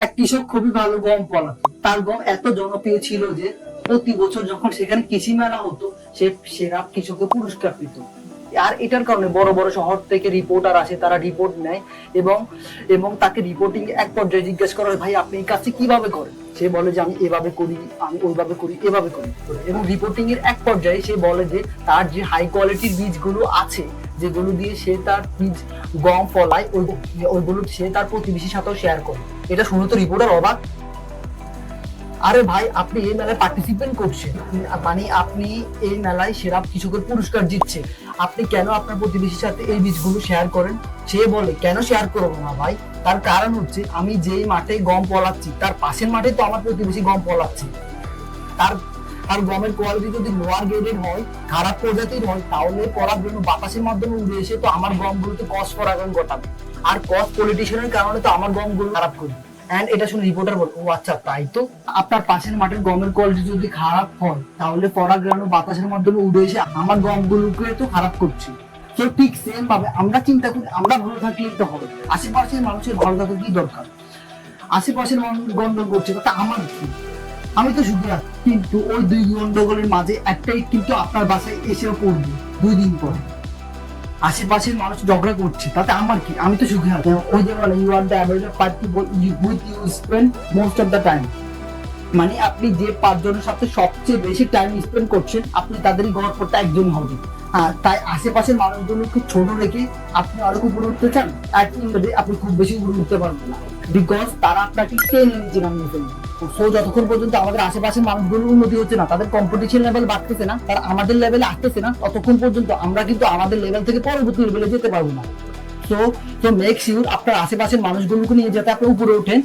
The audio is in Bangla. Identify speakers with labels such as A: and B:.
A: এক কৃষক খুবই ভালো গম ফলাতো। তার গম এত জনপ্রিয় ছিল যে প্রতি বছর যখন সেখানে কৃষি মেলা হতো, সে সেরা কৃষকের পুরস্কার পেত। আর এটার কারণে বড় বড় শহর থেকে রিপোর্টার আসে, তারা রিপোর্ট নেয় এবং এবং তাকে রিপোর্টিং এক পর্যায়ে জিজ্ঞেস করা হয়, ভাই আপনি এই কাজটি কিভাবে করেন? সে বলে যে আমি এভাবে করি, আমি ওইভাবে করি, এভাবে করি। এবং রিপোর্টিং এর এক পর্যায়ে সে বলে যে তার যে হাই কোয়ালিটির বীজগুলো আছে, যেগুলো দিয়ে সে তার বীজ গম ফলায়, ওইগুলো সে তার প্রতিবেশীর সাথেও শেয়ার করে। এটা শুনে তো রিপোর্টার অবাক। আরে ভাই, আপনি এই মেলায় পার্টিসিপেট করছেন, মানে আপনি এই মেলায় সেরা কৃষকের পুরস্কার জিতছে, আপনি কেন আপনার প্রতিবেশীর সাথে এই বীজগুলো শেয়ার করেন? সে বলে, কেন শেয়ার করবো না ভাই? তার কারণ হচ্ছে আমি যেই মাঠে গম ফলাচ্ছি তার পাশের মাঠে তো আমার প্রতিবেশী গম ফলাচ্ছে। তার তার গমের কোয়ালিটি যদি লোয়ার গ্রেডের হয়, খারাপ প্রজাতির হয়, তাহলে পরাগ জন্য বাতাসের মাধ্যমে উড়ে এসে তো আমার গমগুলোতে ক্রস পরাগায়ন ঘটাবে। আর ক্রস পলিটিশিয়ানের কারণে তো আমার গমগুলো খারাপ করবে। এন্ড এটা শুনে রিপোর্টার বলে, ও আচ্ছা তাই তো। আপনার পাশের মাঠের গমের কোয়ালিটি যদি খারাপ হয়, তাহলে পরাগায়ন বাতাসের মাধ্যমে উড়ে এসে আমার গমগুলোকে তো খারাপ করছে। তো ঠিক সেম ভাবে আমরা চিন্তা করি, আমরা ভালো থাকলেই তো হবে, আশেপাশের মানুষের ভালো থাকা কি দরকার? আশেপাশের মানুষ গন্ডগোল করছে, তাতে আমার কি? আমি তো সুখী আছি, কিন্তু ওই দুই গন্ডগোলের মাঝে একটাই কিন্তু আপনার বাসায় এসেও পড়বে 2 দিন পরে। আশেপাশের মানুষ ঝগড়া করছে, তাতে আমার কি? আমি তো সুখী আছি। ওই যে বলে, you are the average of 5 people with you spend most of the time। মানে আপনি যে 5 জনের সাথে সবচেয়ে বেশি টাইম স্পেন্ড করছেন, আপনি তাদেরই গড়পড়তা একজন হবে। তাই আশেপাশের মানুষগুলোকে ছোট রেখে আপনি আরো উপরে উঠতে চান, আপনি খুব বেশি উপরে উঠতে পারবেন না, বিকজ তারা আপনাকে টেনে নিচে নামিয়ে ফেলবে। সো যতক্ষণ পর্যন্ত আমাদের আশেপাশের মানুষগুলোর উন্নতি হচ্ছে না, তাদের কম্পিটিশন লেভেল বাড়তেছে না, তারা আমাদের লেভেলে আসতেছে না, ততক্ষণ পর্যন্ত আমরা কিন্তু আমাদের লেভেল থেকে পরবর্তী লেভেলে যেতে পারবো না। সো মেক শিওর আপনার আশেপাশের মানুষগুলোকে নিয়ে যাতে আপনি উপরে ওঠেন।